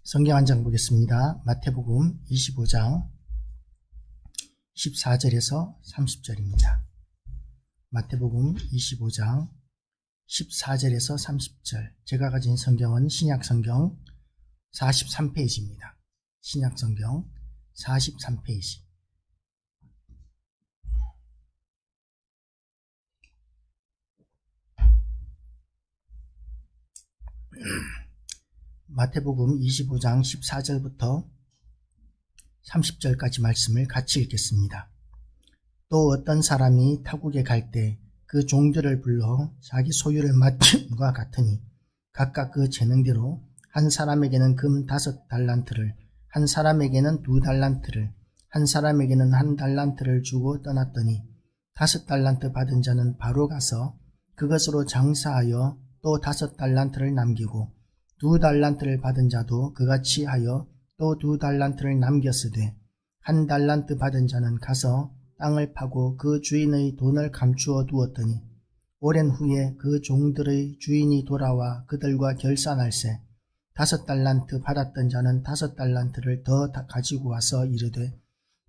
성경 한 장 보겠습니다. 마태복음 25장 14절에서 30절입니다. 마태복음 25장 14절에서 30절. 제가 가진 성경은 신약성경 43페이지입니다. 신약성경 43페이지. 마태복음 25장 14절부터 30절까지 말씀을 같이 읽겠습니다. 또 어떤 사람이 타국에 갈 때 그 종들을 불러 자기 소유를 맡김과 같으니 각각 그 재능대로 한 사람에게는 금 5달란트를, 한 사람에게는 2달란트를, 한 사람에게는 1달란트를 주고 떠났더니 5달란트 받은 자는 바로 가서 그것으로 장사하여 또 5달란트를 남기고 2달란트를 받은 자도 그같이 하여 또 2달란트를 남겼으되 1달란트 받은 자는 가서 땅을 파고 그 주인의 돈을 감추어 두었더니 오랜 후에 그 종들의 주인이 돌아와 그들과 결산할세 5달란트 받았던 자는 5달란트를 더 가지고 와서 이르되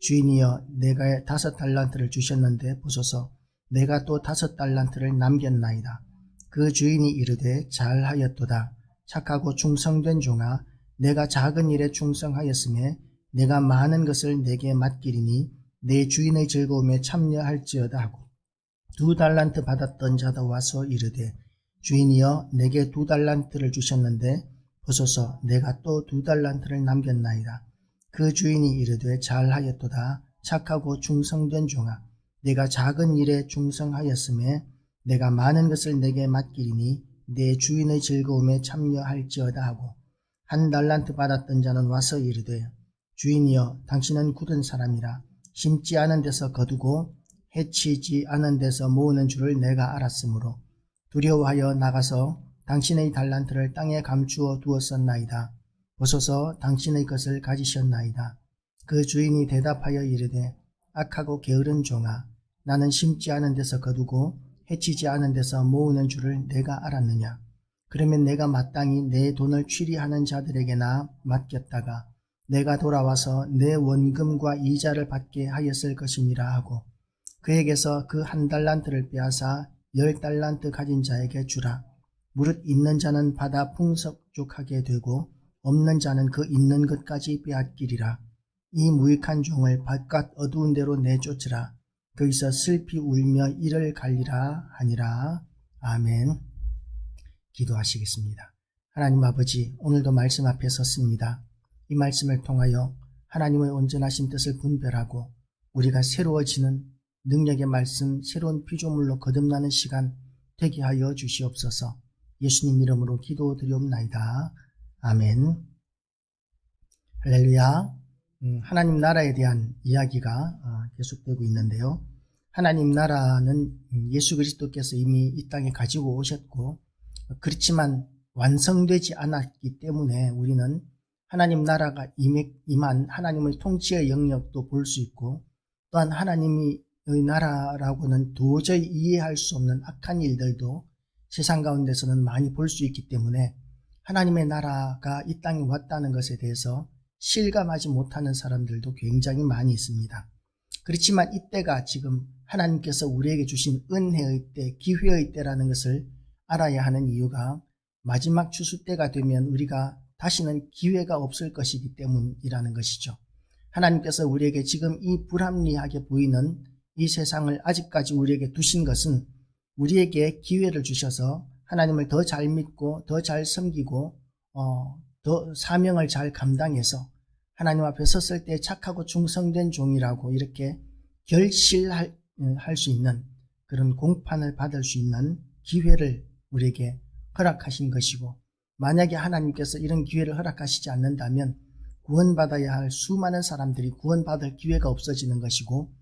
주인이여 내가 5달란트를 주셨는데 보소서 내가 또 5달란트를 남겼나이다. 그 주인이 이르되 잘하였도다. 착하고 충성된 종아, 내가 작은 일에 충성하였으며 내가 많은 것을 내게 맡기리니 내 주인의 즐거움에 참여할지어다 하고 2달란트 받았던 자도 와서 이르되 주인이여 내게 2달란트를 주셨는데 보소서 내가 또 2달란트를 남겼나이다. 그 주인이 이르되 잘하였도다. 착하고 충성된 종아, 내가 작은 일에 충성하였으며 내가 많은 것을 내게 맡기리니 내 주인의 즐거움에 참여할지어다 하고 1달란트 받았던 자는 와서 이르되 주인이여 당신은 굳은 사람이라 심지 않은 데서 거두고 해치지 않은 데서 모으는 줄을 내가 알았으므로 두려워하여 나가서 당신의 달란트를 땅에 감추어 두었었나이다. 보소서 당신의 것을 가지셨나이다. 그 주인이 대답하여 이르되 악하고 게으른 종아, 나는 심지 않은 데서 거두고 해치지 않은 데서 모으는 줄을 내가 알았느냐. 그러면 내가 마땅히 내 돈을 취리하는 자들에게나 맡겼다가 내가 돌아와서 내 원금과 이자를 받게 하였을 것이니라 하고 그에게서 그 1달란트를 빼앗아 10달란트 가진 자에게 주라. 무릇 있는 자는 받아 풍성족하게 되고 없는 자는 그 있는 것까지 빼앗기리라. 이 무익한 종을 바깥 어두운 데로 내쫓으라. 거기서 슬피 울며 이를 갈리라 하니라. 아멘. 기도하시겠습니다. 하나님 아버지, 오늘도 말씀 앞에 섰습니다. 이 말씀을 통하여 하나님의 온전하신 뜻을 분별하고 우리가 새로워지는 능력의 말씀, 새로운 피조물로 거듭나는 시간 되게 하여 주시옵소서. 예수님 이름으로 기도드리옵나이다. 아멘. 할렐루야. 하나님 나라에 대한 이야기가 계속되고 있는데요. 하나님 나라는 예수 그리스도께서 이미 이 땅에 가지고 오셨고 그렇지만 완성되지 않았기 때문에 우리는 하나님 나라가 임한 하나님의 통치의 영역도 볼 수 있고 또한 하나님의 나라라고는 도저히 이해할 수 없는 악한 일들도 세상 가운데서는 많이 볼 수 있기 때문에 하나님의 나라가 이 땅에 왔다는 것에 대해서 실감하지 못하는 사람들도 굉장히 많이 있습니다. 그렇지만 이때가 지금 하나님께서 우리에게 주신 은혜의 때, 기회의 때라는 것을 알아야 하는 이유가 마지막 추수 때가 되면 우리가 다시는 기회가 없을 것이기 때문이라는 것이죠. 하나님께서 우리에게 지금 이 불합리하게 보이는 이 세상을 아직까지 우리에게 두신 것은 우리에게 기회를 주셔서 하나님을 더 잘 믿고 더 잘 섬기고 더 사명을 잘 감당해서 하나님 앞에 섰을 때 착하고 충성된 종이라고 이렇게 결실할 수 있는 그런 공판을 받을 수 있는 기회를 우리에게 허락하신 것이고 만약에 하나님께서 이런 기회를 허락하시지 않는다면 구원받아야 할 수많은 사람들이 구원받을 기회가 없어지는 것이고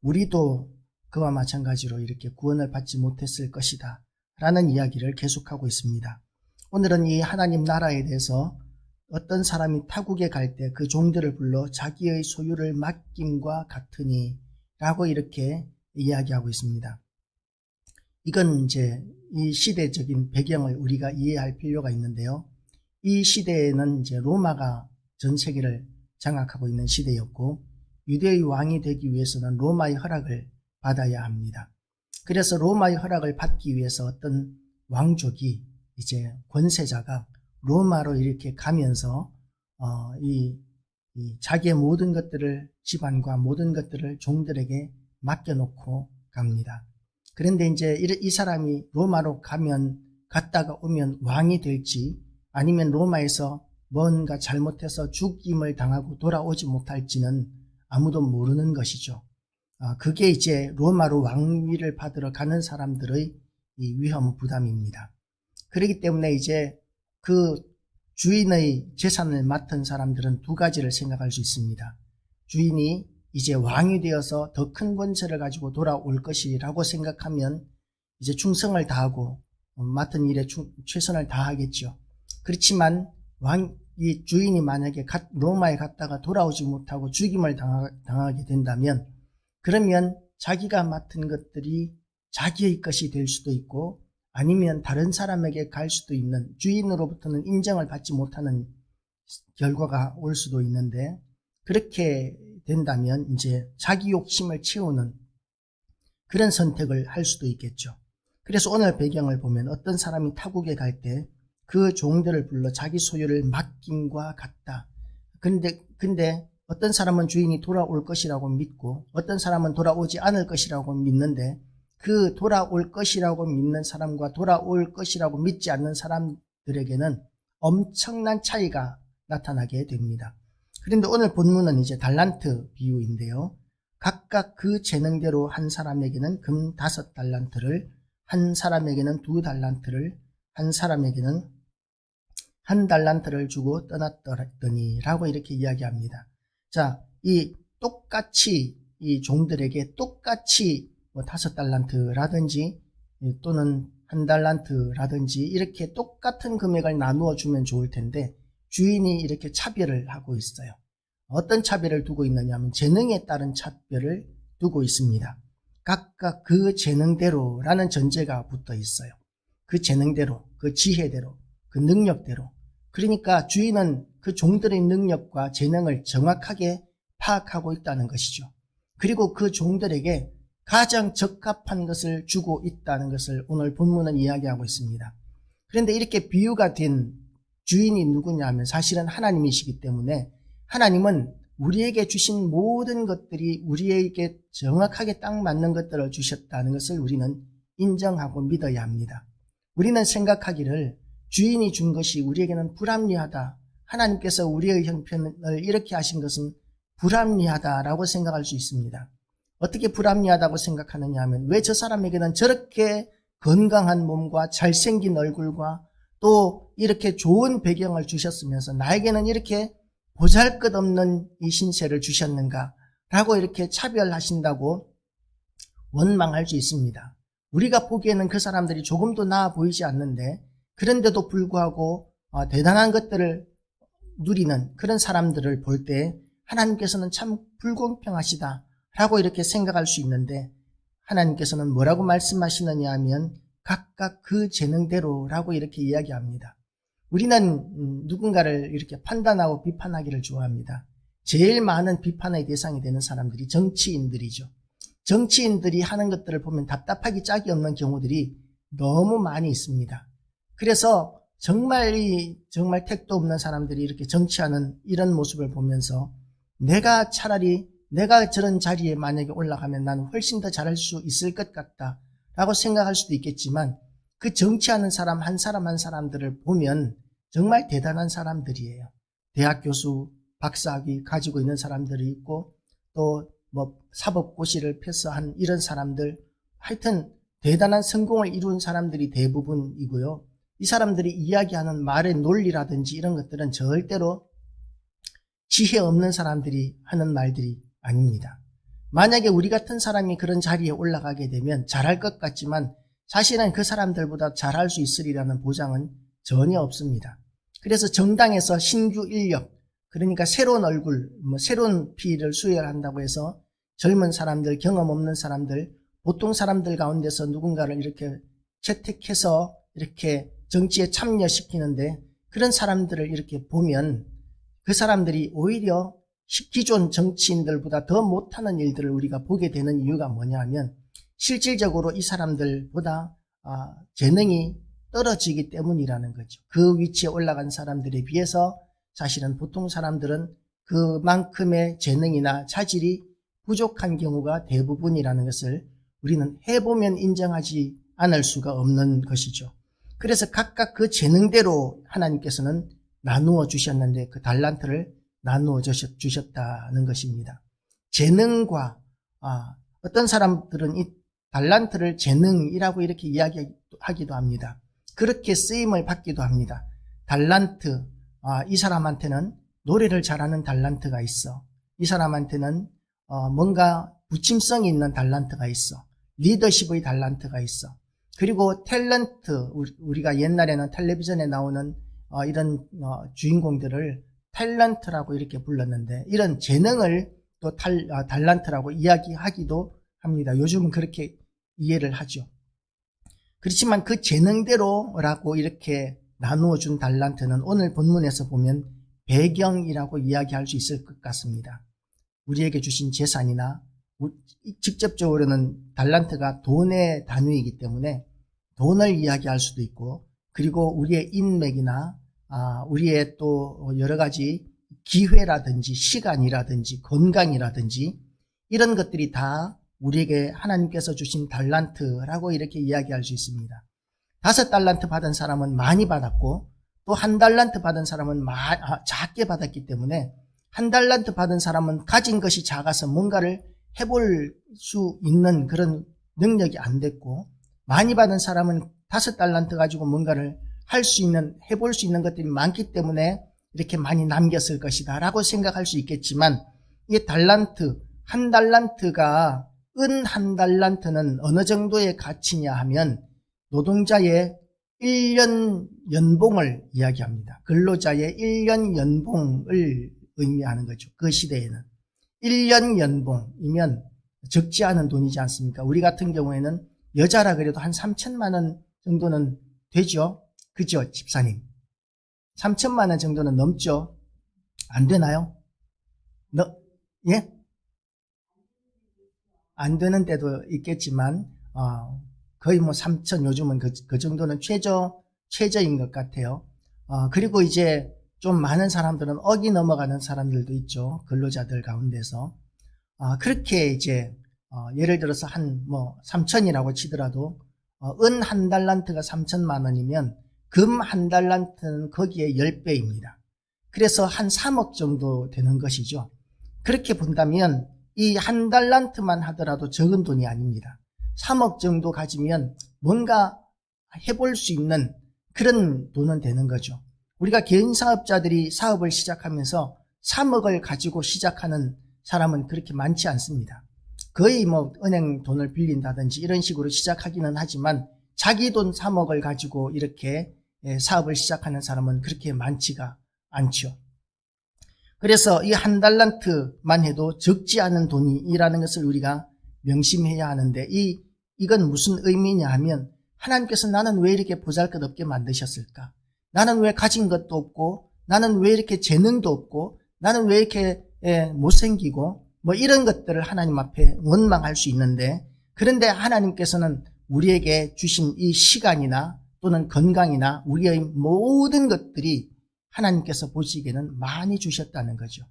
우리도 그와 마찬가지로 이렇게 구원을 받지 못했을 것이다 라는 이야기를 계속하고 있습니다. 오늘은 이 하나님 나라에 대해서 어떤 사람이 타국에 갈 때 그 종들을 불러 자기의 소유를 맡김과 같으니 라고 이렇게 이야기하고 있습니다. 이건 이제 이 시대적인 배경을 우리가 이해할 필요가 있는데요. 이 시대에는 이제 로마가 전 세계를 장악하고 있는 시대였고, 유대의 왕이 되기 위해서는 로마의 허락을 받아야 합니다. 그래서 로마의 허락을 받기 위해서 어떤 왕족이, 이제 권세자가 로마로 이렇게 가면서 자기의 모든 것들을, 집안과 모든 것들을 종들에게 맡겨놓고 갑니다. 그런데 이제 이 사람이 로마로 갔다가 오면 왕이 될지, 아니면 로마에서 뭔가 잘못해서 죽임을 당하고 돌아오지 못할지는 아무도 모르는 것이죠. 그게 이제 로마로 왕위를 받으러 가는 사람들의 이 위험 부담입니다. 그렇기 때문에 이제 그 주인의 재산을 맡은 사람들은 두 가지를 생각할 수 있습니다. 주인이 이제 왕이 되어서 더 큰 권세를 가지고 돌아올 것이라고 생각하면 이제 충성을 다하고 맡은 일에 최선을 다하겠죠. 그렇지만 이 주인이 만약에 로마에 갔다가 돌아오지 못하고 죽임을 당하게 된다면, 그러면 자기가 맡은 것들이 자기의 것이 될 수도 있고, 아니면 다른 사람에게 갈 수도 있는, 주인으로부터는 인정을 받지 못하는 결과가 올 수도 있는데, 그렇게 된다면 이제 자기 욕심을 채우는 그런 선택을 할 수도 있겠죠. 그래서 오늘 배경을 보면 어떤 사람이 타국에 갈 때 그 종들을 불러 자기 소유를 맡김과 같다. 근데 어떤 사람은 주인이 돌아올 것이라고 믿고, 어떤 사람은 돌아오지 않을 것이라고 믿는데, 그 돌아올 것이라고 믿는 사람과 돌아올 것이라고 믿지 않는 사람들에게는 엄청난 차이가 나타나게 됩니다. 그런데 오늘 본문은 이제 달란트 비유인데요. 각각 그 재능대로 한 사람에게는 금 5달란트를, 한 사람에게는 2달란트를, 한 사람에게는 1달란트를 주고 떠났더니 라고 이렇게 이야기합니다. 자, 똑같이 이 종들에게 똑같이 5달란트라든지 또는 1달란트라든지 이렇게 똑같은 금액을 나누어 주면 좋을 텐데, 주인이 이렇게 차별을 하고 있어요. 어떤 차별을 두고 있느냐 하면 재능에 따른 차별을 두고 있습니다. 각각 그 재능대로라는 전제가 붙어 있어요. 그 재능대로, 그 지혜대로, 그 능력대로. 그러니까 주인은 그 종들의 능력과 재능을 정확하게 파악하고 있다는 것이죠. 그리고 그 종들에게 가장 적합한 것을 주고 있다는 것을 오늘 본문은 이야기하고 있습니다. 그런데 이렇게 비유가 된 주인이 누구냐 하면 사실은 하나님이시기 때문에, 하나님은 우리에게 주신 모든 것들이 우리에게 정확하게 딱 맞는 것들을 주셨다는 것을 우리는 인정하고 믿어야 합니다. 우리는 생각하기를 주인이 준 것이 우리에게는 불합리하다, 하나님께서 우리의 형편을 이렇게 하신 것은 불합리하다라고 생각할 수 있습니다. 어떻게 불합리하다고 생각하느냐 하면, 왜 저 사람에게는 저렇게 건강한 몸과 잘생긴 얼굴과 또 이렇게 좋은 배경을 주셨으면서 나에게는 이렇게 보잘것없는 이 신세를 주셨는가 라고 이렇게 차별하신다고 원망할 수 있습니다. 우리가 보기에는 그 사람들이 조금도 나아 보이지 않는데, 그런데도 불구하고 대단한 것들을 누리는 그런 사람들을 볼 때 하나님께서는 참 불공평하시다 라고 이렇게 생각할 수 있는데, 하나님께서는 뭐라고 말씀하시느냐 하면 각각 그 재능대로 라고 이렇게 이야기합니다. 우리는 누군가를 이렇게 판단하고 비판하기를 좋아합니다. 제일 많은 비판의 대상이 되는 사람들이 정치인들이죠. 정치인들이 하는 것들을 보면 답답하기 짝이 없는 경우들이 너무 많이 있습니다. 그래서 정말 택도 없는 사람들이 이렇게 정치하는 이런 모습을 보면서 내가 저런 자리에 만약에 올라가면 나는 훨씬 더 잘할 수 있을 것 같다 라고 생각할 수도 있겠지만, 그 정치하는 사람 한 사람들을 보면 정말 대단한 사람들이에요. 대학 교수, 박사학위 가지고 있는 사람들이 있고, 또 사법고시를 패스한 이런 사람들, 하여튼 대단한 성공을 이룬 사람들이 대부분이고요. 이 사람들이 이야기하는 말의 논리라든지 이런 것들은 절대로 지혜 없는 사람들이 하는 말들이 아닙니다. 만약에 우리 같은 사람이 그런 자리에 올라가게 되면 잘할 것 같지만 사실은 그 사람들보다 잘할 수 있으리라는 보장은 전혀 없습니다. 그래서 정당에서 신규 인력, 그러니까 새로운 얼굴, 새로운 피를 수혈한다고 해서 젊은 사람들, 경험 없는 사람들, 보통 사람들 가운데서 누군가를 이렇게 채택해서 이렇게 정치에 참여시키는데, 그런 사람들을 이렇게 보면 그 사람들이 오히려 기존 정치인들보다 더 못하는 일들을 우리가 보게 되는 이유가 뭐냐 하면 실질적으로 이 사람들보다 재능이 떨어지기 때문이라는 거죠. 그 위치에 올라간 사람들에 비해서 사실은 보통 사람들은 그만큼의 재능이나 차질이 부족한 경우가 대부분이라는 것을 우리는 해보면 인정하지 않을 수가 없는 것이죠. 그래서 각각 그 재능대로 하나님께서는 나누어 주셨는데 그 달란트를 나누어 주셨다는 것입니다. 재능과 어떤 사람들은 이 달란트를 재능이라고 이렇게 이야기하기도 합니다. 그렇게 쓰임을 받기도 합니다. 달란트, 이 사람한테는 노래를 잘하는 달란트가 있어. 이 사람한테는 뭔가 부침성이 있는 달란트가 있어. 리더십의 달란트가 있어. 그리고 탤런트, 우리가 옛날에는 텔레비전에 나오는 이런 주인공들을 탤런트라고 이렇게 불렀는데 이런 재능을 또 달란트라고 이야기하기도 합니다. 요즘은 그렇게 이해를 하죠. 그렇지만 그 재능대로라고 이렇게 나누어 준 달란트는 오늘 본문에서 보면 배경이라고 이야기할 수 있을 것 같습니다. 우리에게 주신 재산이나 직접적으로는 달란트가 돈의 단위이기 때문에 돈을 이야기할 수도 있고 그리고 우리의 인맥이나 우리의 또 여러 가지 기회라든지 시간이라든지 건강이라든지 이런 것들이 다 우리에게 하나님께서 주신 달란트라고 이렇게 이야기할 수 있습니다. 5달란트 받은 사람은 많이 받았고 또 1달란트 받은 사람은 작게 받았기 때문에 1달란트 받은 사람은 가진 것이 작아서 뭔가를 해볼 수 있는 그런 능력이 안 됐고 많이 받은 사람은 5달란트 가지고 뭔가를 할 수 있는, 해볼 수 있는 것들이 많기 때문에 이렇게 많이 남겼을 것이다 라고 생각할 수 있겠지만 이 달란트, 1달란트가 은 1달란트는 어느 정도의 가치냐 하면 노동자의 1년 연봉을 이야기합니다. 근로자의 1년 연봉을 의미하는 거죠. 그 시대에는 1년 연봉이면 적지 않은 돈이지 않습니까? 우리 같은 경우에는 여자라 그래도 한 3천만 원 정도는 되죠. 그죠, 집사님? 3천만 원 정도는 넘죠? 안 되나요? 예? 안 되는 때도 있겠지만 거의 뭐 3천, 요즘은 그 정도는 최저인 것 같아요. 그리고 이제 좀 많은 사람들은 억이 넘어가는 사람들도 있죠. 근로자들 가운데서. 그렇게 이제 예를 들어서 한 뭐 3천이라고 치더라도 은 1달란트가 3천만 원이면 금 1달란트는 거기에 10배입니다. 그래서 한 3억 정도 되는 것이죠. 그렇게 본다면 이 1달란트만 하더라도 적은 돈이 아닙니다. 3억 정도 가지면 뭔가 해볼 수 있는 그런 돈은 되는 거죠. 우리가 개인 사업자들이 사업을 시작하면서 3억을 가지고 시작하는 사람은 그렇게 많지 않습니다. 거의 뭐 은행 돈을 빌린다든지 이런 식으로 시작하기는 하지만 자기 돈 3억을 가지고 이렇게 사업을 시작하는 사람은 그렇게 많지가 않죠. 그래서 이 1달란트만 해도 적지 않은 돈이라는 것을 우리가 명심해야 하는데 이건 무슨 의미냐 하면 하나님께서 나는 왜 이렇게 보잘것없게 만드셨을까? 나는 왜 가진 것도 없고 나는 왜 이렇게 재능도 없고 나는 왜 이렇게 못생기고 뭐 이런 것들을 하나님 앞에 원망할 수 있는데 그런데 하나님께서는 우리에게 주신 이 시간이나 또는 건강이나 우리의 모든 것들이 하나님께서 보시기에는 많이 주셨다는 거죠.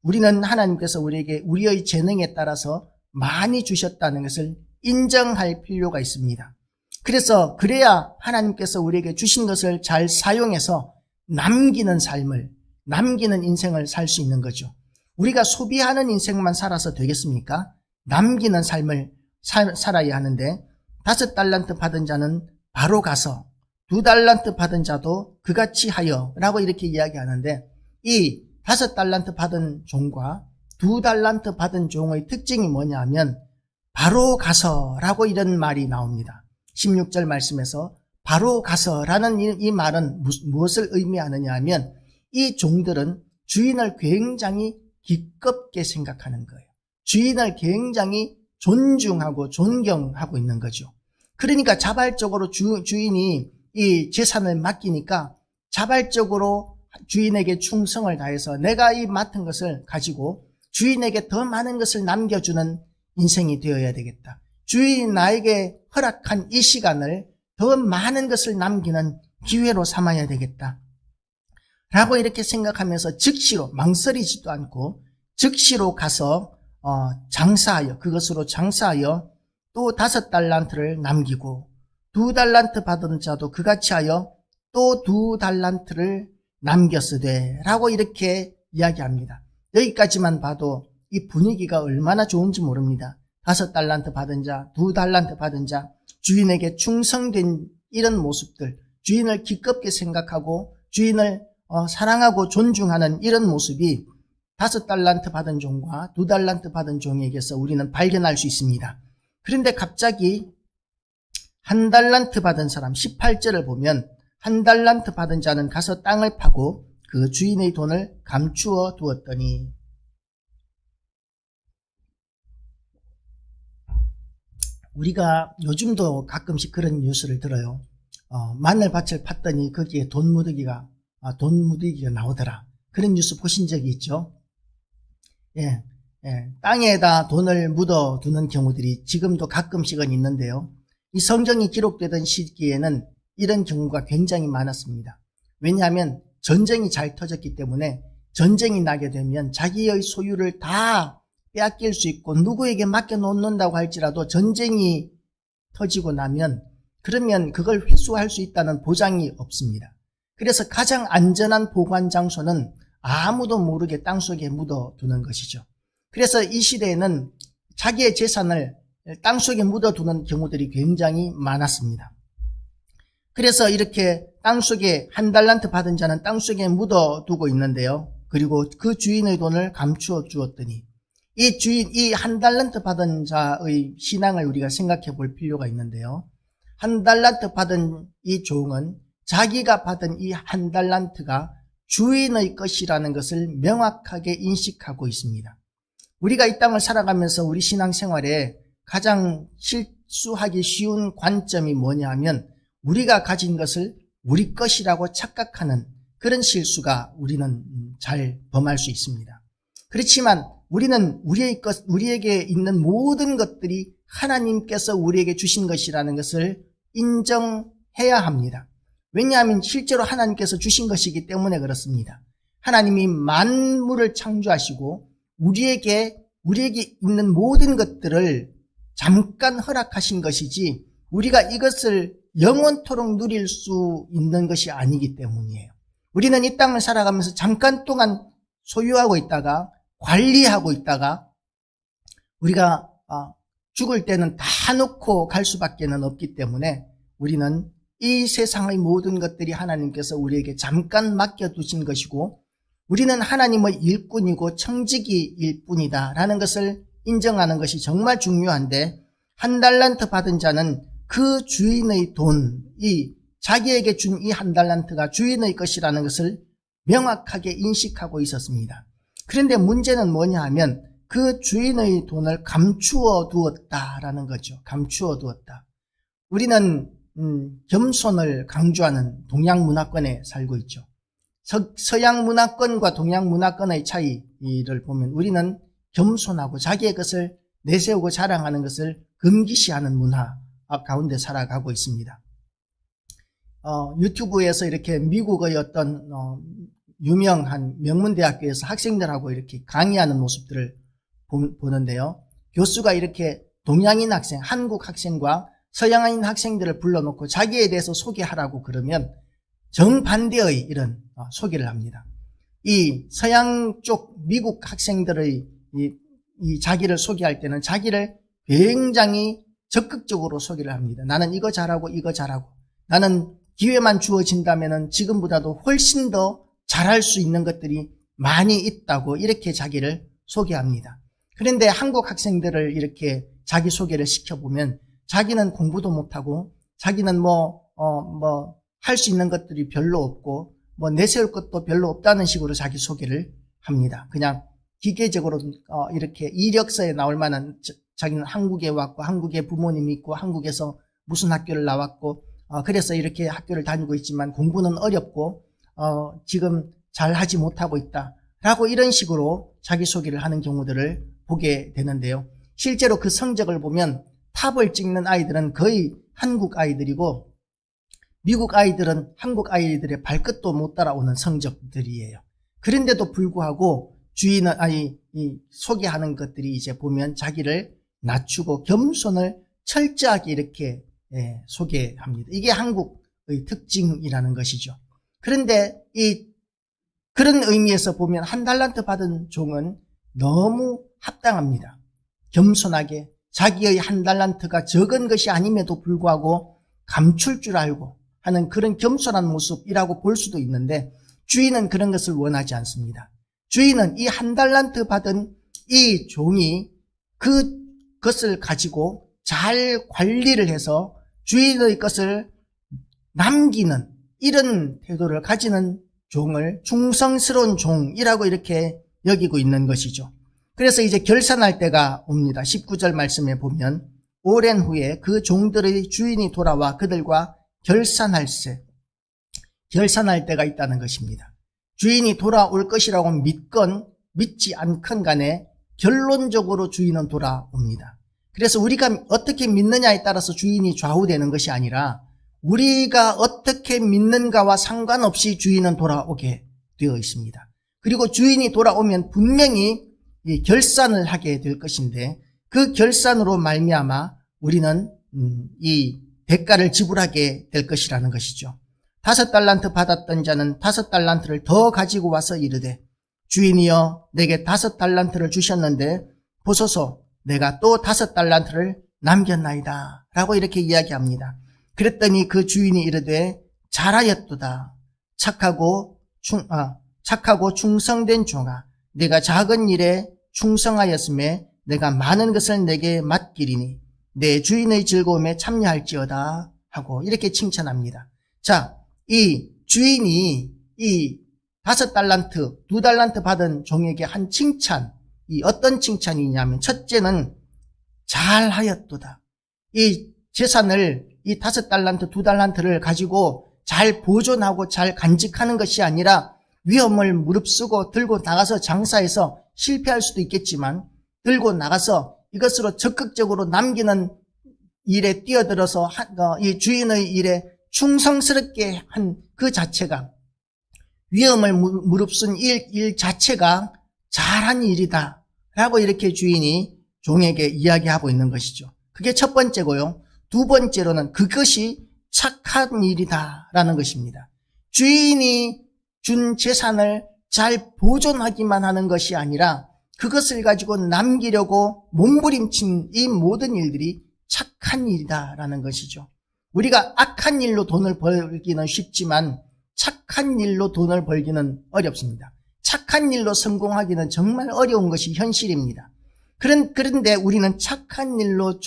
우리는 하나님께서 우리에게 우리의 재능에 따라서 많이 주셨다는 것을 인정할 필요가 있습니다. 그래서 그래야 하나님께서 우리에게 주신 것을 잘 사용해서 남기는 삶을, 남기는 인생을 살 수 있는 거죠. 우리가 소비하는 인생만 살아서 되겠습니까? 남기는 삶을 살아야 하는데 5달란트 받은 자는 바로 가서 2달란트 받은 자도 그같이 하여 라고 이렇게 이야기하는데 이 5달란트 받은 종과 2달란트 받은 종의 특징이 뭐냐 하면 바로 가서 라고 이런 말이 나옵니다. 16절 말씀에서 바로 가서 라는 이 말은 무엇을 의미하느냐 하면 이 종들은 주인을 굉장히 기껍게 생각하는 거예요. 주인을 굉장히 존중하고 존경하고 있는 거죠. 그러니까 자발적으로 주인이 이 재산을 맡기니까 자발적으로 주인에게 충성을 다해서 내가 이 맡은 것을 가지고 주인에게 더 많은 것을 남겨주는 인생이 되어야 되겠다. 주인이 나에게 허락한 이 시간을 더 많은 것을 남기는 기회로 삼아야 되겠다. 라고 이렇게 생각하면서 즉시로 망설이지도 않고 즉시로 가서 장사하여 그것으로 장사하여 또 5달란트를 남기고 2달란트 받은 자도 그같이 하여 또 2달란트를 남겼으되 라고 이렇게 이야기합니다. 여기까지만 봐도 이 분위기가 얼마나 좋은지 모릅니다. 5달란트 받은 자, 2달란트 받은 자, 주인에게 충성된 이런 모습들, 주인을 기껍게 생각하고 주인을 사랑하고 존중하는 이런 모습이 5달란트 받은 종과 2달란트 받은 종에게서 우리는 발견할 수 있습니다. 그런데 갑자기 1달란트 받은 사람 18절을 보면 1달란트 받은 자는 가서 땅을 파고 그 주인의 돈을 감추어 두었더니 우리가 요즘도 가끔씩 그런 뉴스를 들어요. 마늘밭을 팠더니 거기에 돈 무더기가 나오더라. 그런 뉴스 보신 적이 있죠? 예, 땅에다 돈을 묻어두는 경우들이 지금도 가끔씩은 있는데요. 이 성경이 기록되던 시기에는 이런 경우가 굉장히 많았습니다. 왜냐하면 전쟁이 잘 터졌기 때문에 전쟁이 나게 되면 자기의 소유를 다 빼앗길 수 있고 누구에게 맡겨놓는다고 할지라도 전쟁이 터지고 나면 그러면 그걸 회수할 수 있다는 보장이 없습니다. 그래서 가장 안전한 보관 장소는 아무도 모르게 땅속에 묻어두는 것이죠. 그래서 이 시대에는 자기의 재산을 땅속에 묻어두는 경우들이 굉장히 많았습니다. 그래서 이렇게 땅속에 1달란트 받은 자는 땅속에 묻어두고 있는데요. 그리고 그 주인의 돈을 감추어 주었더니 이 1달란트 받은 자의 신앙을 우리가 생각해 볼 필요가 있는데요. 1달란트 받은 이 종은 자기가 받은 이 1달란트가 주인의 것이라는 것을 명확하게 인식하고 있습니다. 우리가 이 땅을 살아가면서 우리 신앙생활에 가장 실수하기 쉬운 관점이 뭐냐 하면 우리가 가진 것을 우리 것이라고 착각하는 그런 실수가 우리는 잘 범할 수 있습니다. 그렇지만 우리는 우리에게 있는 모든 것들이 하나님께서 우리에게 주신 것이라는 것을 인정해야 합니다. 왜냐하면 실제로 하나님께서 주신 것이기 때문에 그렇습니다. 하나님이 만물을 창조하시고 우리에게 있는 모든 것들을 잠깐 허락하신 것이지 우리가 이것을 영원토록 누릴 수 있는 것이 아니기 때문이에요. 우리는 이 땅을 살아가면서 잠깐 동안 소유하고 있다가 관리하고 있다가 우리가 죽을 때는 다 놓고 갈 수밖에 없기 때문에 우리는 이 세상의 모든 것들이 하나님께서 우리에게 잠깐 맡겨두신 것이고 우리는 하나님의 일꾼이고 청지기일 뿐이다 라는 것을 인정하는 것이 정말 중요한데 1달란트 받은 자는 그 주인의 돈이 자기에게 준 이 1달란트가 주인의 것이라는 것을 명확하게 인식하고 있었습니다. 그런데 문제는 뭐냐 하면 그 주인의 돈을 감추어 두었다라는 거죠. 감추어 두었다. 우리는 겸손을 강조하는 동양 문화권에 살고 있죠. 서양 문화권과 동양 문화권의 차이를 보면 우리는 겸손하고 자기의 것을 내세우고 자랑하는 것을 금기시하는 문화 가운데 살아가고 있습니다. 유튜브에서 이렇게 미국의 어떤 유명한 명문대학교에서 학생들하고 이렇게 강의하는 모습들을 보는데요. 교수가 이렇게 동양인 학생, 한국 학생과 서양인 학생들을 불러놓고 자기에 대해서 소개하라고 그러면 정반대의 이런 소개를 합니다. 이 서양 쪽 미국 학생들의 이 자기를 소개할 때는 자기를 굉장히 적극적으로 소개를 합니다. 나는 이거 잘하고 이거 잘하고 나는 기회만 주어진다면 지금보다도 훨씬 더 잘할 수 있는 것들이 많이 있다고 이렇게 자기를 소개합니다. 그런데 한국 학생들을 이렇게 자기 소개를 시켜보면 자기는 공부도 못하고 자기는 할 수 있는 것들이 별로 없고 내세울 것도 별로 없다는 식으로 자기 소개를 합니다. 그냥 기계적으로 이렇게 이력서에 나올 만한 자기는 한국에 왔고 한국에 부모님이 있고 한국에서 무슨 학교를 나왔고 그래서 이렇게 학교를 다니고 있지만 공부는 어렵고 지금 잘 하지 못하고 있다 라고 이런 식으로 자기소개를 하는 경우들을 보게 되는데요. 실제로 그 성적을 보면 탑을 찍는 아이들은 거의 한국 아이들이고 미국 아이들은 한국 아이들의 발끝도 못 따라오는 성적들이에요. 그런데도 불구하고 주인은 이 소개하는 것들이 이제 보면 자기를 낮추고 겸손을 철저하게 이렇게 소개합니다. 이게 한국의 특징이라는 것이죠. 그런데 그런 의미에서 보면 한 달란트 받은 종은 너무 합당합니다. 겸손하게 자기의 한 달란트가 적은 것이 아님에도 불구하고 감출 줄 알고 하는 그런 겸손한 모습이라고 볼 수도 있는데 주인은 그런 것을 원하지 않습니다. 주인은 이 한 달란트 받은 이 종이 그것을 가지고 잘 관리를 해서 주인의 것을 남기는 이런 태도를 가지는 종을 충성스러운 종이라고 이렇게 여기고 있는 것이죠. 그래서 이제 결산할 때가 옵니다. 19절 말씀에 보면 오랜 후에 그 종들의 주인이 돌아와 그들과 결산할 때가 있다는 것입니다. 주인이 돌아올 것이라고 믿건 믿지 않건 간에 결론적으로 주인은 돌아옵니다. 그래서 우리가 어떻게 믿느냐에 따라서 주인이 좌우되는 것이 아니라 우리가 어떻게 믿는가와 상관없이 주인은 돌아오게 되어 있습니다. 그리고 주인이 돌아오면 분명히 결산을 하게 될 것인데 그 결산으로 말미암아 우리는 이 대가를 지불하게 될 것이라는 것이죠. 5달란트 받았던 자는 5달란트를 더 가지고 와서 이르되 주인이여 내게 5달란트를 주셨는데 보소서 내가 또 5달란트를 남겼나이다 라고 이렇게 이야기합니다. 그랬더니 그 주인이 이르되 잘하였도다 착하고 충성된 종아 내가 작은 일에 충성하였음에 내가 많은 것을 내게 맡기리니 내 주인의 즐거움에 참여할지어다 하고 이렇게 칭찬합니다. 자, 이 주인이 이 5달란트, 2달란트 받은 종에게 한 칭찬이 어떤 칭찬이냐면 첫째는 잘하였도다. 이 재산을 이 5달란트, 2달란트를 가지고 잘 보존하고 잘 간직하는 것이 아니라 위험을 무릅쓰고 들고 나가서 장사해서 실패할 수도 있겠지만 들고 나가서 이것으로 적극적으로 남기는 일에 뛰어들어서 이 주인의 일에 충성스럽게 한 그 자체가 위험을 무릅쓴 일 자체가 잘한 일이다 라고 이렇게 주인이 종에게 이야기하고 있는 것이죠. 그게 첫 번째고요. 두 번째로는 그것이 착한 일이다 라는 것입니다. 주인이 준 재산을 잘 보존하기만 하는 것이 아니라 그것을 가지고 남기려고 몸부림친 이 모든 일들이 착한 일이다 라는 것이죠. 우리가 악한 일로 돈을 벌기는 쉽지만 착한 일로 돈을 벌기는 어렵습니다. 착한 일로 성공하기는 정말 어려운 것이 현실입니다. 그런데 우리는 착한 일로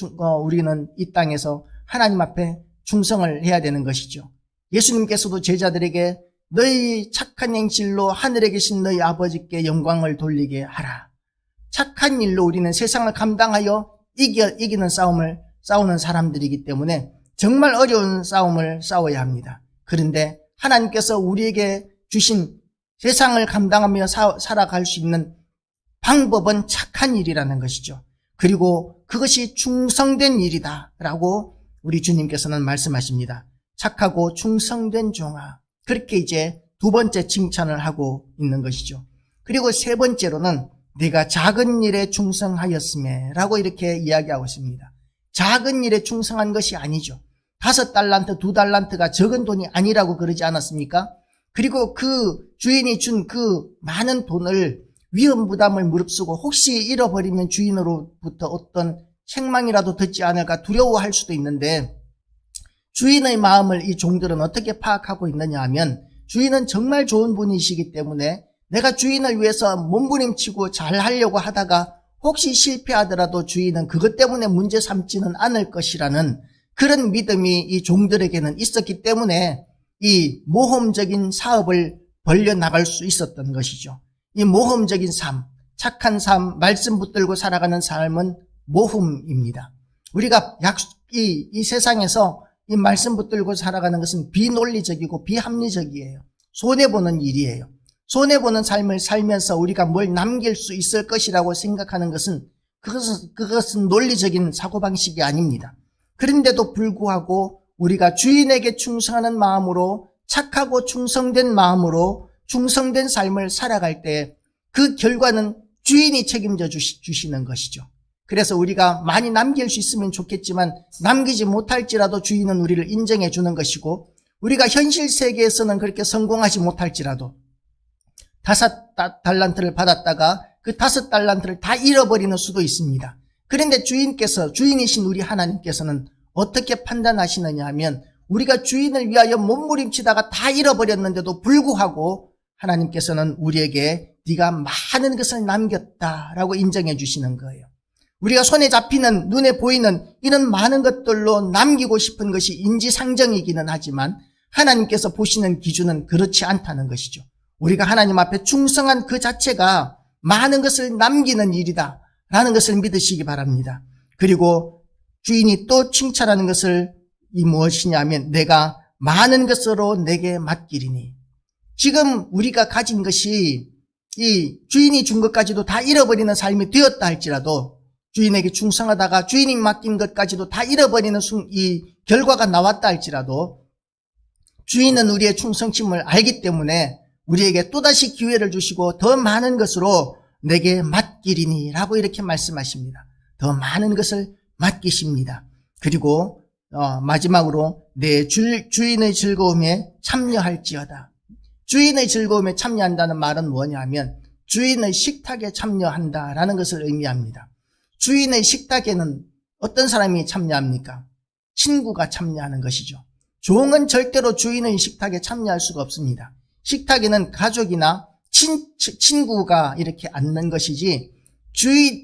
우리는 이 땅에서 하나님 앞에 충성을 해야 되는 것이죠. 예수님께서도 제자들에게 너희 착한 행실로 하늘에 계신 너희 아버지께 영광을 돌리게 하라. 착한 일로 우리는 세상을 감당하여 이기는 싸움을 싸우는 사람들이기 때문에 정말 어려운 싸움을 싸워야 합니다. 그런데 하나님께서 우리에게 주신 세상을 감당하며 살아갈 수 있는 방법은 착한 일이라는 것이죠. 그리고 그것이 충성된 일이다 라고 우리 주님께서는 말씀하십니다. 착하고 충성된 종아. 그렇게 이제 두 번째 칭찬을 하고 있는 것이죠. 그리고 세 번째로는 네가 작은 일에 충성하였음에 라고 이렇게 이야기하고 있습니다. 작은 일에 충성한 것이 아니죠. 5달란트, 2달란트가 적은 돈이 아니라고 그러지 않았습니까? 그리고 그 주인이 준 그 많은 돈을 위험 부담을 무릅쓰고 혹시 잃어버리면 주인으로부터 어떤 책망이라도 듣지 않을까 두려워할 수도 있는데 주인의 마음을 이 종들은 어떻게 파악하고 있느냐 하면 주인은 정말 좋은 분이시기 때문에 내가 주인을 위해서 몸부림치고 잘하려고 하다가 혹시 실패하더라도 주인은 그것 때문에 문제 삼지는 않을 것이라는 그런 믿음이 이 종들에게는 있었기 때문에 이 모험적인 사업을 벌려나갈 수 있었던 것이죠. 이 모험적인 삶, 착한 삶, 말씀 붙들고 살아가는 삶은 모험입니다. 우리가 이 세상에서 이 말씀 붙들고 살아가는 것은 비논리적이고 비합리적이에요. 손해보는 일이에요. 손해보는 삶을 살면서 우리가 뭘 남길 수 있을 것이라고 생각하는 그것은 논리적인 사고방식이 아닙니다. 그런데도 불구하고 우리가 주인에게 충성하는 마음으로, 착하고 충성된 마음으로 충성된 삶을 살아갈 때 그 결과는 주인이 책임져 주시는 것이죠. 그래서 우리가 많이 남길 수 있으면 좋겠지만 남기지 못할지라도 주인은 우리를 인정해 주는 것이고, 우리가 현실 세계에서는 그렇게 성공하지 못할지라도 5달란트를 받았다가 그 5달란트를 다 잃어버리는 수도 있습니다. 그런데 주인이신 우리 하나님께서는 어떻게 판단하시느냐 하면, 우리가 주인을 위하여 몸부림치다가 다 잃어버렸는데도 불구하고 하나님께서는 우리에게 네가 많은 것을 남겼다라고 인정해 주시는 거예요. 우리가 손에 잡히는, 눈에 보이는 이런 많은 것들로 남기고 싶은 것이 인지상정이기는 하지만 하나님께서 보시는 기준은 그렇지 않다는 것이죠. 우리가 하나님 앞에 충성한 그 자체가 많은 것을 남기는 일이다 라는 것을 믿으시기 바랍니다. 그리고 주인이 또 칭찬하는 것을 무엇이냐면, 내가 많은 것으로 내게 맡기리니. 지금 우리가 가진 것이 이 주인이 준 것까지도 다 잃어버리는 삶이 되었다 할지라도, 주인에게 충성하다가 주인이 맡긴 것까지도 다 잃어버리는 이 결과가 나왔다 할지라도, 주인은 우리의 충성심을 알기 때문에 우리에게 또다시 기회를 주시고 더 많은 것으로 내게 맡기리니 라고 이렇게 말씀하십니다. 더 많은 것을 맡기십니다. 그리고 마지막으로 내 주인의 즐거움에 참여할지어다. 주인의 즐거움에 참여한다는 말은 뭐냐면 주인의 식탁에 참여한다라는 것을 의미합니다. 주인의 식탁에는 어떤 사람이 참여합니까? 친구가 참여하는 것이죠. 종은 절대로 주인의 식탁에 참여할 수가 없습니다. 식탁에는 가족이나 친구가 이렇게 앉는 것이지,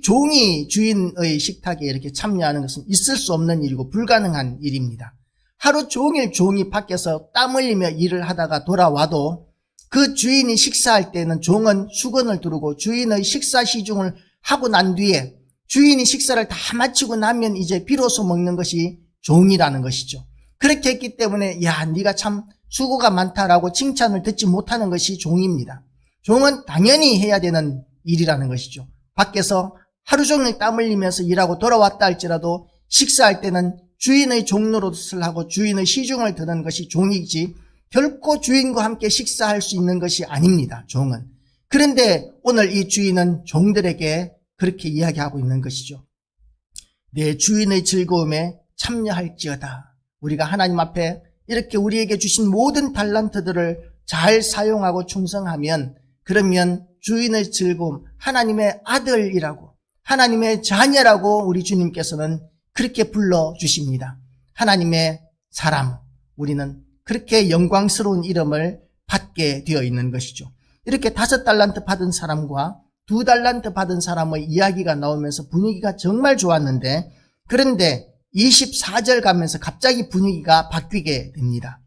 종이 주인의 식탁에 이렇게 참여하는 것은 있을 수 없는 일이고 불가능한 일입니다. 하루 종일 종이 밖에서 땀 흘리며 일을 하다가 돌아와도 그 주인이 식사할 때는 종은 수건을 두르고 주인의 식사 시중을 하고 난 뒤에, 주인이 식사를 다 마치고 나면 이제 비로소 먹는 것이 종이라는 것이죠. 그렇게 했기 때문에 야, 네가 참 수고가 많다라고 칭찬을 듣지 못하는 것이 종입니다. 종은 당연히 해야 되는 일이라는 것이죠. 밖에서 하루 종일 땀 흘리면서 일하고 돌아왔다 할지라도 식사할 때는 주인의 종노릇을 하고 주인의 시중을 드는 것이 종이지, 결코 주인과 함께 식사할 수 있는 것이 아닙니다, 종은. 그런데 오늘 이 주인은 종들에게 그렇게 이야기하고 있는 것이죠. 내 주인의 즐거움에 참여할지어다. 우리가 하나님 앞에 이렇게 우리에게 주신 모든 달란트들을 잘 사용하고 충성하면, 그러면 주인의 즐거움, 하나님의 아들이라고, 하나님의 자녀라고 우리 주님께서는 그렇게 불러주십니다. 하나님의 사람, 우리는 그렇게 영광스러운 이름을 받게 되어 있는 것이죠. 이렇게 5달란트 받은 사람과 2달란트 받은 사람의 이야기가 나오면서 분위기가 정말 좋았는데, 그런데 24절 가면서 갑자기 분위기가 바뀌게 됩니다.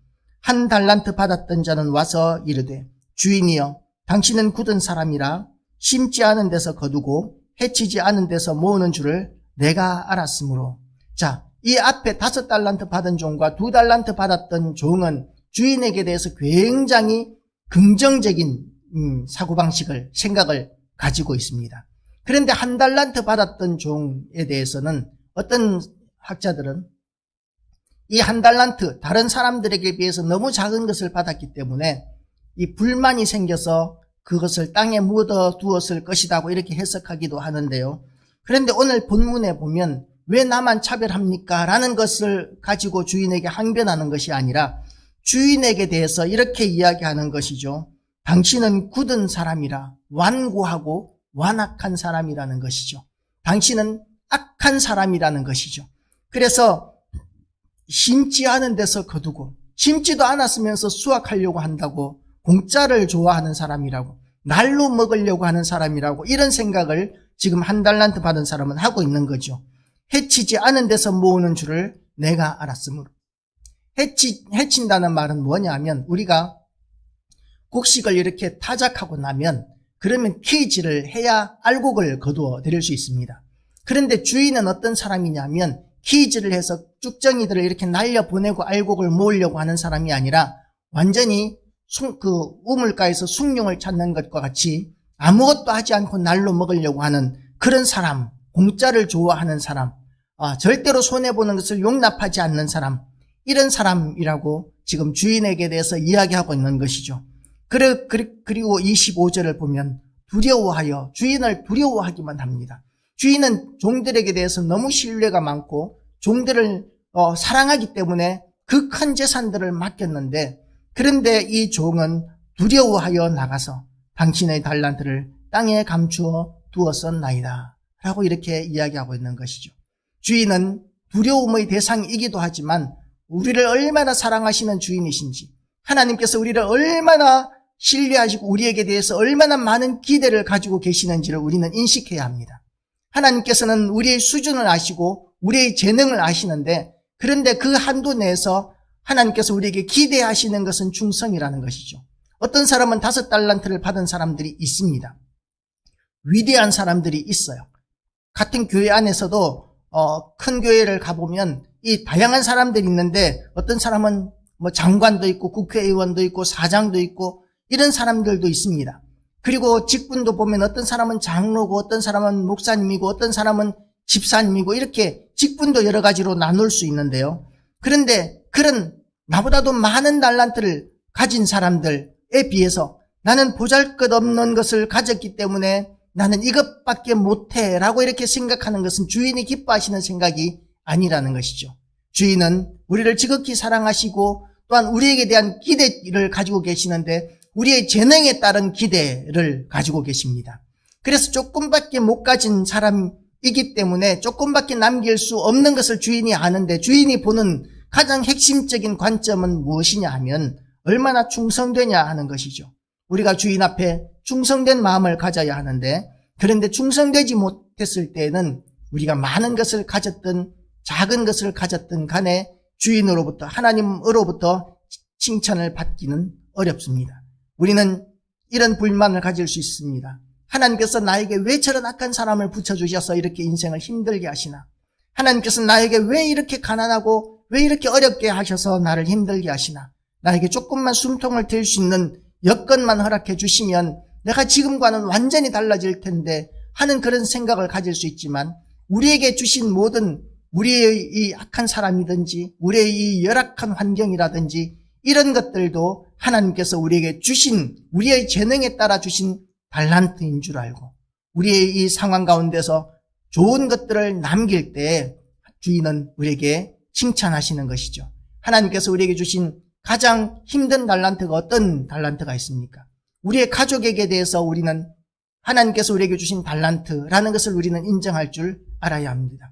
1달란트 받았던 자는 와서 이르되, 주인이여, 당신은 굳은 사람이라 심지 않은 데서 거두고 해치지 않은 데서 모으는 줄을 내가 알았으므로. 자, 이 앞에 5달란트 받은 종과 2달란트 받았던 종은 주인에게 대해서 굉장히 긍정적인 사고방식을, 생각을 가지고 있습니다. 그런데 1달란트 받았던 종에 대해서는 어떤 학자들은 이 1달란트, 다른 사람들에게 비해서 너무 작은 것을 받았기 때문에 이 불만이 생겨서 그것을 땅에 묻어 두었을 것이라고 이렇게 해석하기도 하는데요. 그런데 오늘 본문에 보면 왜 나만 차별합니까? 라는 것을 가지고 주인에게 항변하는 것이 아니라 주인에게 대해서 이렇게 이야기하는 것이죠. 당신은 굳은 사람이라, 완고하고 완악한 사람이라는 것이죠. 당신은 악한 사람이라는 것이죠. 그래서 심지 않은 데서 거두고 심지도 않았으면서 수확하려고 한다고, 공짜를 좋아하는 사람이라고, 날로 먹으려고 하는 사람이라고, 이런 생각을 지금 1달란트 받은 사람은 하고 있는 거죠. 해치지 않은 데서 모으는 줄을 내가 알았으므로. 해친다는 말은 뭐냐 하면, 우리가 곡식을 이렇게 타작하고 나면 그러면 케이지를 해야 알곡을 거두어 드릴 수 있습니다. 그런데 주인은 어떤 사람이냐면 케이지를 해서 쭉정이들을 이렇게 날려보내고 알곡을 모으려고 하는 사람이 아니라 완전히 우물가에서 숭늉을 찾는 것과 같이 아무것도 하지 않고 날로 먹으려고 하는 그런 사람, 공짜를 좋아하는 사람, 절대로 손해보는 것을 용납하지 않는 사람, 이런 사람이라고 지금 주인에게 대해서 이야기하고 있는 것이죠. 그리고 25절을 보면 두려워하여, 주인을 두려워하기만 합니다. 주인은 종들에게 대해서 너무 신뢰가 많고 종들을 사랑하기 때문에 그 큰 재산들을 맡겼는데, 그런데 이 종은 두려워하여 나가서 당신의 달란트를 땅에 감추어 두었었나이다 라고 이렇게 이야기하고 있는 것이죠. 주인은 두려움의 대상이기도 하지만 우리를 얼마나 사랑하시는 주인이신지, 하나님께서 우리를 얼마나 신뢰하시고 우리에게 대해서 얼마나 많은 기대를 가지고 계시는지를 우리는 인식해야 합니다. 하나님께서는 우리의 수준을 아시고 우리의 재능을 아시는데, 그런데 그 한도 내에서 하나님께서 우리에게 기대하시는 것은 충성이라는 것이죠. 어떤 사람은 5달란트를 받은 사람들이 있습니다. 위대한 사람들이 있어요. 같은 교회 안에서도 큰 교회를 가보면 이 다양한 사람들이 있는데, 어떤 사람은 뭐 장관도 있고 국회의원도 있고 사장도 있고 이런 사람들도 있습니다. 그리고 직분도 보면 어떤 사람은 장로고 어떤 사람은 목사님이고 어떤 사람은 집사님이고 이렇게 직분도 여러 가지로 나눌 수 있는데요. 그런데 그런 나보다도 많은 달란트를 가진 사람들에 비해서 나는 보잘것없는 것을 가졌기 때문에 나는 이것밖에 못해 라고 이렇게 생각하는 것은 주인이 기뻐하시는 생각이 아니라는 것이죠. 주인은 우리를 지극히 사랑하시고 또한 우리에게 대한 기대를 가지고 계시는데, 우리의 재능에 따른 기대를 가지고 계십니다. 그래서 조금밖에 못 가진 사람이기 때문에 조금밖에 남길 수 없는 것을 주인이 아는데, 주인이 보는 가장 핵심적인 관점은 무엇이냐 하면 얼마나 충성되냐 하는 것이죠. 우리가 주인 앞에 충성된 마음을 가져야 하는데, 그런데 충성되지 못했을 때에는 우리가 많은 것을 가졌든 작은 것을 가졌든 간에 주인으로부터, 하나님으로부터 칭찬을 받기는 어렵습니다. 우리는 이런 불만을 가질 수 있습니다. 하나님께서 나에게 왜 저런 악한 사람을 붙여주셔서 이렇게 인생을 힘들게 하시나? 하나님께서 나에게 왜 이렇게 가난하고 왜 이렇게 어렵게 하셔서 나를 힘들게 하시나? 나에게 조금만 숨통을 틔울 수 있는 여건만 허락해 주시면 내가 지금과는 완전히 달라질 텐데 하는 그런 생각을 가질 수 있지만, 우리에게 주신 모든, 우리의 이 악한 사람이든지 우리의 이 열악한 환경이라든지 이런 것들도 하나님께서 우리에게 주신, 우리의 재능에 따라 주신 달란트인 줄 알고 우리의 이 상황 가운데서 좋은 것들을 남길 때 주인은 우리에게 칭찬하시는 것이죠. 하나님께서 우리에게 주신 가장 힘든 달란트가 어떤 달란트가 있습니까? 우리의 가족에게 대해서 우리는 하나님께서 우리에게 주신 달란트라는 것을 우리는 인정할 줄 알아야 합니다.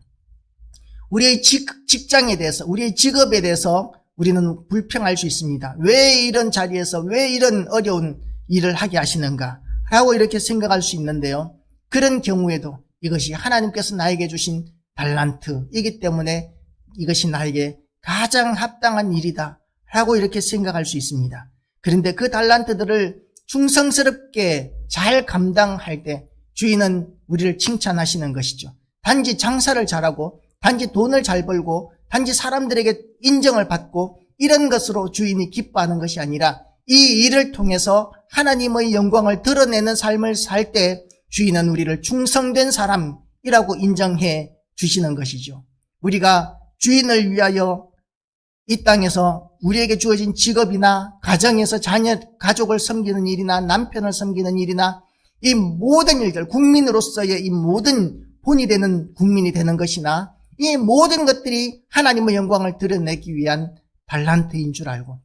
우리의 직장에 대해서, 우리의 직업에 대해서 우리는 불평할 수 있습니다. 왜 이런 자리에서 왜 이런 어려운 일을 하게 하시는가 라고 이렇게 생각할 수 있는데요. 그런 경우에도 이것이 하나님께서 나에게 주신 달란트이기 때문에 이것이 나에게 가장 합당한 일이다 라고 이렇게 생각할 수 있습니다. 그런데 그 달란트들을 충성스럽게 잘 감당할 때 주인은 우리를 칭찬하시는 것이죠. 단지 장사를 잘하고 단지 돈을 잘 벌고 단지 사람들에게 인정을 받고 이런 것으로 주인이 기뻐하는 것이 아니라, 이 일을 통해서 하나님의 영광을 드러내는 삶을 살 때 주인은 우리를 충성된 사람이라고 인정해 주시는 것이죠. 우리가 주인을 위하여 이 땅에서 우리에게 주어진 직업이나 가정에서 자녀, 가족을 섬기는 일이나 남편을 섬기는 일이나 이 모든 일들, 국민으로서의 이 모든 본이 되는 국민이 되는 것이나 이 모든 것들이 하나님의 영광을 드러내기 위한 달란트인 줄 알고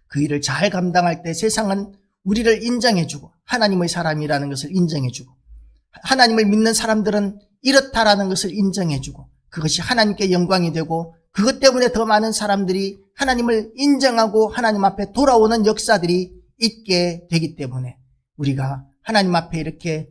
그 일을 잘 감당할 때 세상은 우리를 인정해주고 하나님의 사람이라는 것을 인정해주고, 하나님을 믿는 사람들은 이렇다라는 것을 인정해주고, 그것이 하나님께 영광이 되고 그것 때문에 더 많은 사람들이 하나님을 인정하고 하나님 앞에 돌아오는 역사들이 있게 되기 때문에 우리가 하나님 앞에 이렇게